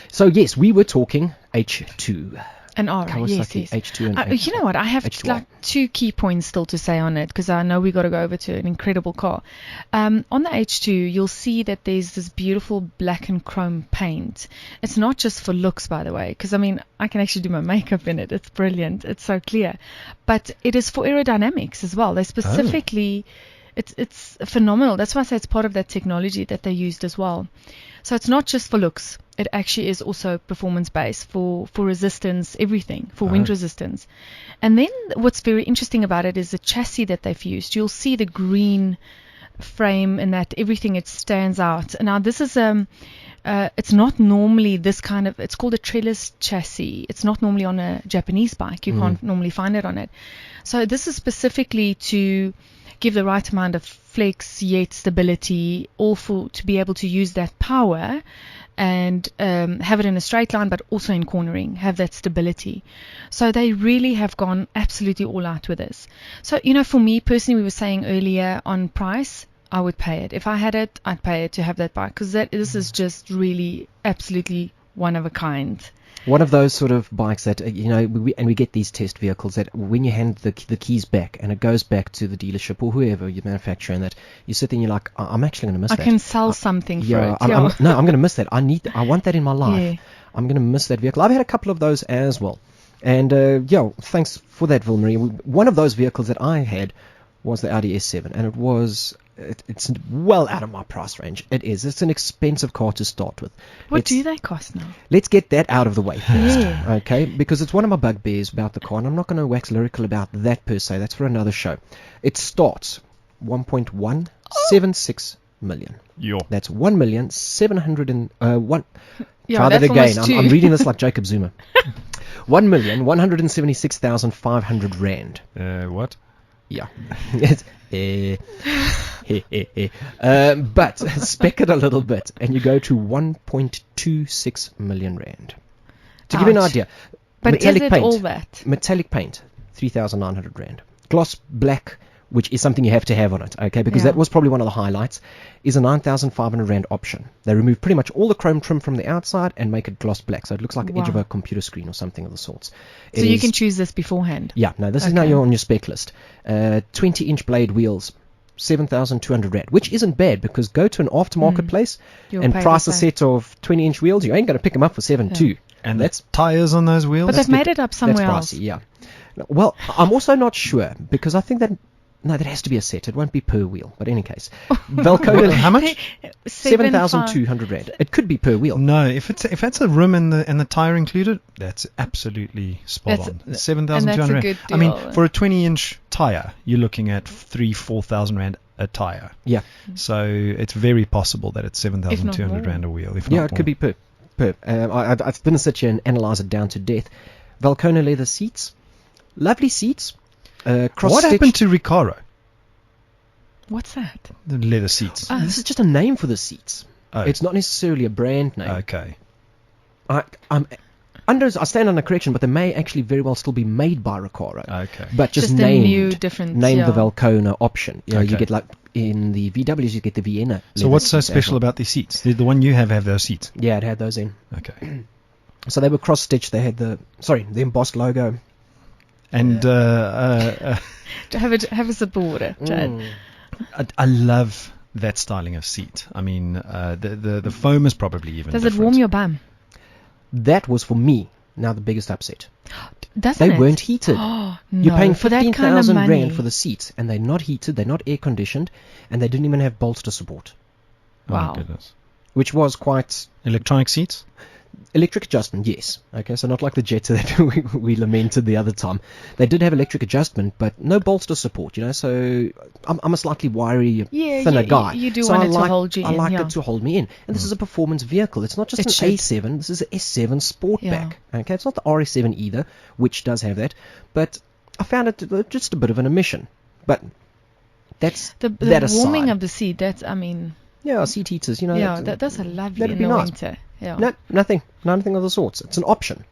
So, yes, we were talking H2. An R, Kawasaki yes. H2 and H2. You know what? I have H2R. two key points still to say on it because I know we got to go over to an incredible car. On the H2, you'll see that there's this beautiful black and chrome paint. It's not just for looks, by the way, because I mean I can actually do my makeup in it. It's brilliant. It's so clear, but it is for aerodynamics as well. They specifically, it's phenomenal. That's why I say it's part of that technology that they used as well. So it's not just for looks. It actually is also performance-based for resistance, everything, for wind resistance. And then what's very interesting about it is the chassis that they've used. You'll see the green frame and that everything, it stands out. Now, this is it's not normally this kind of, it's called a trellis chassis. It's not normally on a Japanese bike. You can't normally find it on it. So this is specifically to give the right amount of flex, yet stability, all to be able to use that power and have it in a straight line, but also in cornering, have that stability. So they really have gone absolutely all out with this. So, for me personally, we were saying earlier on price, I would pay it. If I had it, I'd pay it to have that bike because this is just really absolutely one of a kind. One of those sort of bikes that, we get these test vehicles that when you hand the keys back and it goes back to the dealership or whoever you manufacture and that you sit there and you're like, I'm actually going to miss that. I can sell something for it. I'm going to miss that. I want that in my life. Yeah. I'm going to miss that vehicle. I've had a couple of those as well. And, thanks for that, Vilmarie. One of those vehicles that I had was the Audi S7 and it's well out of my price range. It is. It's an expensive car to start with. What do they cost now? Let's get that out of the way first, Yeah. okay? Because it's one of my bugbears about the car, and I'm not going to wax lyrical about that per se. That's for another show. It starts 1.176 million. That's 1,701. Yeah, try that that's again. almost I'm reading this like Jacob Zuma. 1,176,500 rand. What? Yeah. But spec it a little bit and you go to 1.26 million rand. To give you an idea, but metallic is it paint, all that? Metallic paint, 3,900 rand. Gloss black, which is something you have to have on it, okay, because that was probably one of the highlights, is a 9,500 rand option. They remove pretty much all the chrome trim from the outside and make it gloss black, so it looks like the edge of a computer screen or something of the sorts. So you can choose this beforehand? Yeah, no, this is now you're on your spec list. 20-inch blade wheels, 7,200 rand, which isn't bad because go to an aftermarket place and price a set of 20-inch wheels, you ain't going to pick them up for 7.2. And that's tires on those wheels? But they've made it up somewhere else. Pricey, yeah. Well, I'm also not sure because I think that that has to be a set. It won't be per wheel. But in any case, Valcoda, how much? 7,200 rand. It could be per wheel. No, if that's a rim and the tire included, that's absolutely spot on. 7,200 rand. I mean, for a 20-inch tire, you're looking at 4,000 rand a tire. Yeah. So it's very possible that it's 7,200 rand a wheel. If not it could be per. I didn't sit here and analyze it down to death. Valcoda leather seats, lovely seats. What happened to Recaro? What's that? The leather seats. This is just a name for the seats. Oh. It's not necessarily a brand name. Okay. I stand under correction, but they may actually very well still be made by Recaro. Okay. But just a named, new different, named the yeah. Valcona option. You know, you Okay. get like in the VWs, you get the Vienna. So leather what's so seats as special well. about these seats? The one you have those seats. Yeah, it had those in. Okay. So they were cross-stitched. They had the embossed logo. And Have a supporter, Chad. I love that styling of seat. I mean, the foam is probably even Does it different. warm your bum? That was for me now the biggest upset. Doesn't They it? weren't heated. No, You're paying for that kind of 15,000 money. rand for the seats, and they're not heated, they're not air conditioned, and they didn't even have bolster support, Oh my Wow. goodness. which was quite Electronic seats? electric adjustment. Yes, okay, so not like the Jetta that we lamented the other time. They did have electric adjustment, but no bolster support. You know, so I'm a slightly wiry, Yeah, thinner you- guy. you do so want I it to like, hold you I in, like yeah. it to hold me in, and this is a performance vehicle. It's not just It an should. A7. This is an S7 Sportback. Yeah. Okay, it's not the RS7 either, which does have that, but I found it just a bit of an omission. But that's The that warming aside. of the seat, that's, I mean, Yeah, seat heaters. You know. yeah, that's a lovely that'd in be the nice. winter. Yeah. No, nothing of the sorts. It's an option.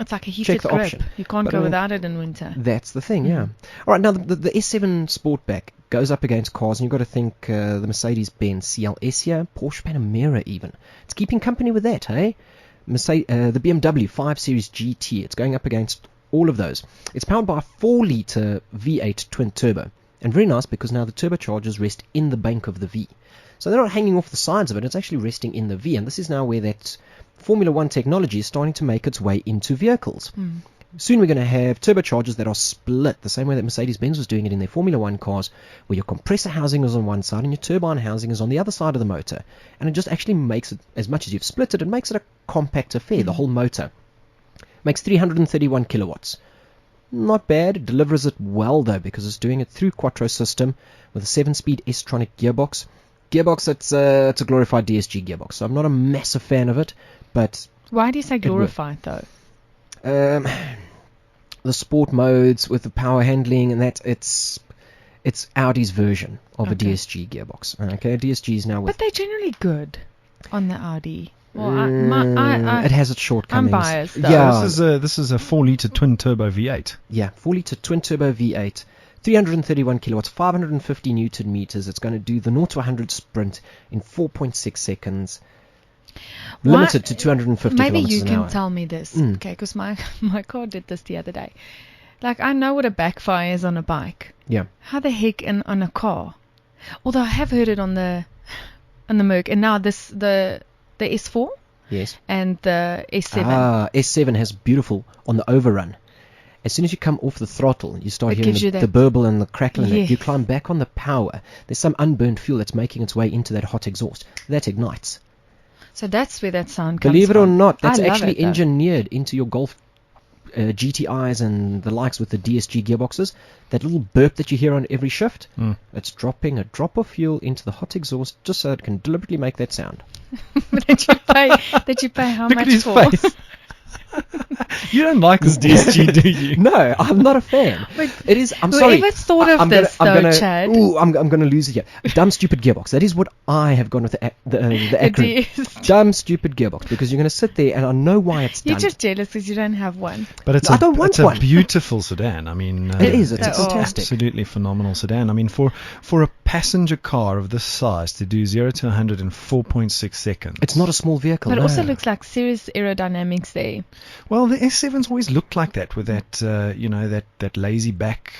It's like a Check heated the grip. option. You can't But go I mean- without it in winter. That's the thing, yeah. All right, now the S7 Sportback goes up against cars, and you've got to think the Mercedes-Benz CLS here, Porsche Panamera even. It's keeping company with that, hey? The BMW 5 Series GT, it's going up against all of those. It's powered by a 4-litre V8 twin turbo, and very nice because now the turbochargers rest in the bank of the V. So they're not hanging off the sides of it, it's actually resting in the V, and this is now where that Formula One technology is starting to make its way into vehicles. Soon we're going to have turbochargers that are split, the same way that Mercedes-Benz was doing it in their Formula One cars, where your compressor housing is on one side and your turbine housing is on the other side of the motor. And it just actually makes it, as much as you've split it, it makes it a compact affair, the whole motor. Makes 331 kilowatts. Not bad. It delivers it well, though, because it's doing it through Quattro system with a 7-speed S-tronic gearbox. It's a glorified DSG gearbox, so I'm not a massive fan of it, but Why do you say worked. glorified, though? the sport modes with the power handling and that, it's Audi's version of a Okay. DSG gearbox. Okay, DSG is now with... But they're generally good on the Audi. Well, it has its shortcomings. I'm biased, though. Yeah, This is a 4-litre twin turbo V8. yeah, 4-litre twin turbo V8, 331 kilowatts, 550 newton meters. It's going to do the 0 to 100 sprint in 4.6 seconds. Limited to 250 Maybe kilometers you an can hour. tell me this, okay? Because my car did this the other day. Like, I know what a backfire is on a bike. Yeah. How the heck on a car? Although I have heard it on the Merc, and now the S4 Yes. and the S7. S7 has beautiful on the overrun. As soon as you come off the throttle, you start It hearing gives you the that- burble and the crackle in it. Yes. You climb back on the power. There's some unburned fuel that's making its way into that hot exhaust. That ignites. So that's where that sound comes Believe it or from. not, that's I love actually it, though. engineered into your Golf GTIs and the likes with the DSG gearboxes. That little burp that you hear on every shift, it's dropping a drop of fuel into the hot exhaust just so it can deliberately make that sound. that you pay how Look much at his for? face. You don't like this DSG, do you? No, I'm not a fan. But It is. I'm sorry. whoever thought of I'm this, gonna, though, Chad? I'm going to lose it here. Dumb, stupid gearbox. That is what I have gone with the acronym. DSG. Dumb, stupid gearbox. Because you're going to sit there, and I know why it's You're done. just jealous because you don't have one. But it's I don't want it's a one. beautiful sedan. I mean, It is. It's Oh. fantastic. Absolutely phenomenal sedan. I mean, for a passenger car of this size to do 0 to 100 in 4.6 seconds. It's not a small vehicle. But it no. also looks like serious aerodynamics there. Well, the S7's always looked like that with that, that lazy back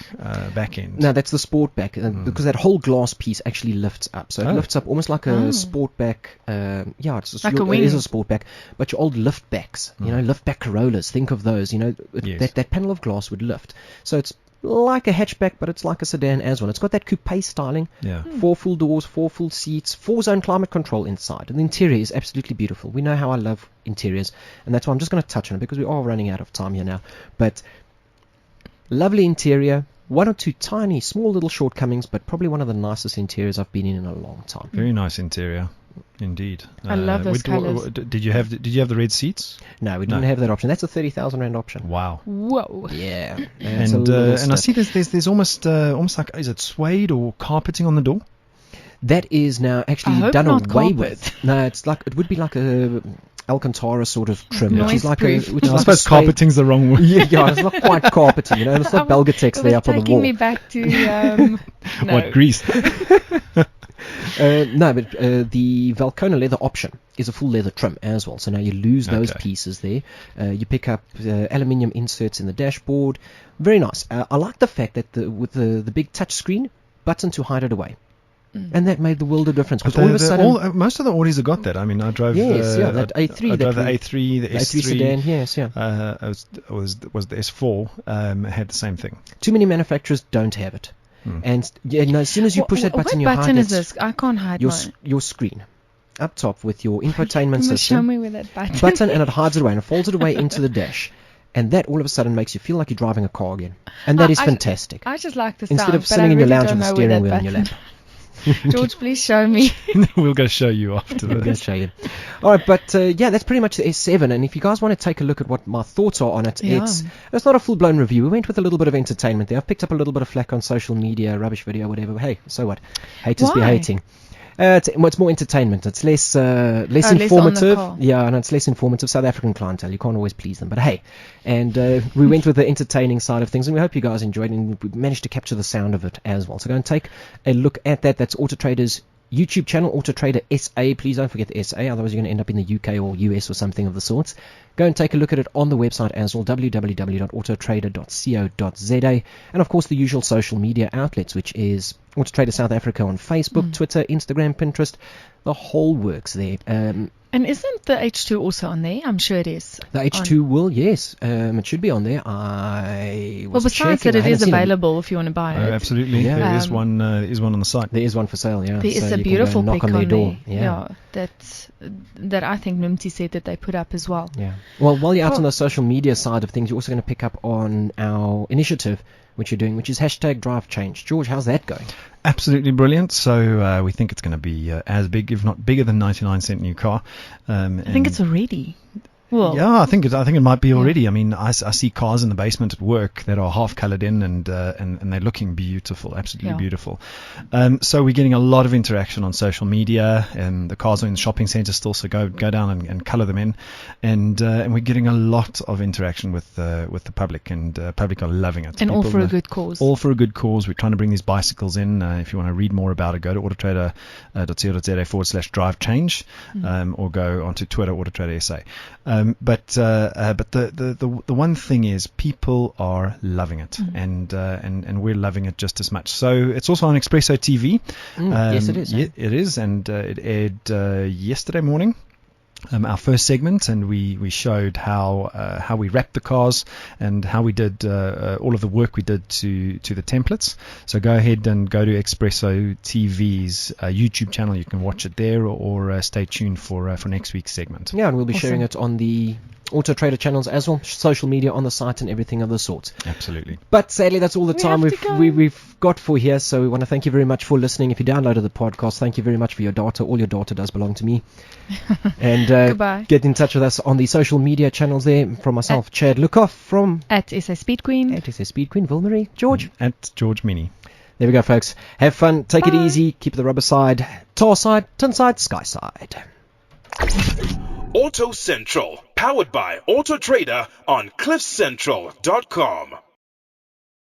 end. No, that's the Sportback, because that whole glass piece actually lifts up. So it Oh. lifts up almost like a Sportback. It's Like a it wing. is a Sportback, but your old liftbacks, liftback Corollas. Think of those. Yes. That panel of glass would lift. So it's like a hatchback, but it's like a sedan as well. It's got that coupe styling. Yeah. 4 full doors, 4 full seats, 4-zone climate control inside. And the interior is absolutely beautiful. We know how I love interiors, and that's why I'm just going to touch on it because we are running out of time here now. But lovely interior, 1 or 2 tiny, small little shortcomings, but probably one of the nicest interiors I've been in a long time. Very nice interior, indeed. I love those colours. Did you have the red seats? No, we didn't have that option. That's a 30,000 rand option. Wow. Whoa. Yeah. And I see there's almost like, is it suede or carpeting on the door? That is now I actually hope done not away carpet. with. No, it would be like a Alcantara sort of trim, which is like Noise-proof. which is I like suppose a suede- carpeting's the wrong word. Yeah, it's not quite carpeting, it's not Belgatex It there was up on the taking wall. me back to no. What, grease? No, but the Valcona leather option is a full leather trim as well. So now you lose those Okay. pieces there. You pick up aluminium inserts in the dashboard. Very nice. I like the fact that with the big touch screen, button to hide it away. And that made the world of difference. Because all of a sudden... most of the Audis have got that. I mean, I drove... that A3. I drove the A3, the A3 S3. sedan, yes, yeah. Was the S4. Had the same thing. Too many manufacturers don't have it. And as soon as you push that button, you what hide button is that this? I can't hide mine. your screen up top with your infotainment Show system me where that button, and it hides it away and it folds it away into the dash, and that all of a sudden makes you feel like you're driving a car again, and that is fantastic. I just like the sound. Instead of but sitting I in your really lounge don't with the know where steering that wheel in your button- lap. George, please show me. We'll go show you after We'll go this. show you. All right, but that's pretty much the S7. And if you guys want to take a look at what my thoughts are on it, Yeah. it's not a full-blown review. We went with a little bit of entertainment there. I've picked up a little bit of flack on social media, rubbish video, whatever. Hey, so what? Haters be Why? hating. It's more entertainment. It's less less on the informative. car. Yeah, and it's less informative. South African clientele, you can't always please them. But hey, and we went with the entertaining side of things, and we hope you guys enjoyed, and we managed to capture the sound of it as well. So go and take a look at that. That's AutoTrader's YouTube channel, AutoTrader SA. Please don't forget the SA, otherwise you're going to end up in the UK or US or something of the sorts. Go and take a look at it on the website as well, www.autotrader.co.za, and of course the usual social media outlets, which is AutoTrader South Africa on Facebook, Twitter, Instagram, Pinterest, the whole works there. And isn't the H2 also on there? I'm sure it is. The H2 will, yes, it should be on there. I was Well, besides checking. that, I it haven't is seen available if you want to buy it. Absolutely. Yeah. There is one on the site. There is one for sale, yeah. There is So a you can go beautiful and knock pic on their on door. there. Yeah. That I think Numti said that they put up as well. Yeah. Well, while you're out on the social media side of things, you're also going to pick up on our initiative, which you're doing, which is #DriveChange. George, how's that going? Absolutely brilliant. So we think it's going to be as big, if not bigger, than 99-cent new car. I think it's already. Well, yeah, I think it might be already. I mean, I see cars in the basement at work that are half coloured in, and they're looking beautiful, absolutely beautiful. So we're getting a lot of interaction on social media, and the cars are in the shopping centre still. So go down and colour them in, and we're getting a lot of interaction with the public, and public are loving it. And all People for a good cause. All for a good cause. We're trying to bring these bicycles in. If you want to read more about it, go to autotrader.co.za/drive-change, or go onto Twitter, AutoTrader SA. But the one thing is, people are loving it, and we're loving it just as much. So it's also on Expresso TV. Yes, it is. Yeah, it is, and it aired yesterday morning. Our first segment, and we showed how we wrapped the cars and how we did all of the work we did to the templates. So go ahead and go to Expresso TV's YouTube channel. You can watch it there, or stay tuned for next week's segment. Yeah, and we'll be sharing it on the AutoTrader channels as well, social media on the site and everything of the sort. Absolutely. But sadly, that's all the time have to go. we've got for here. So we want to thank you very much for listening. If you downloaded the podcast, thank you very much for your data. All your data does belong to me. And Goodbye. get in touch with us on the social media channels there. From myself, Chad Lukoff, from At SA SpeedQueen. at SpeedQueen, Vilmarie, George. At George Mini. There we go, folks. Have fun. Take it Bye. easy. Keep the rubber side, tar side, tin side, sky side. Auto Central, powered by AutoTrader on CliffCentral.com.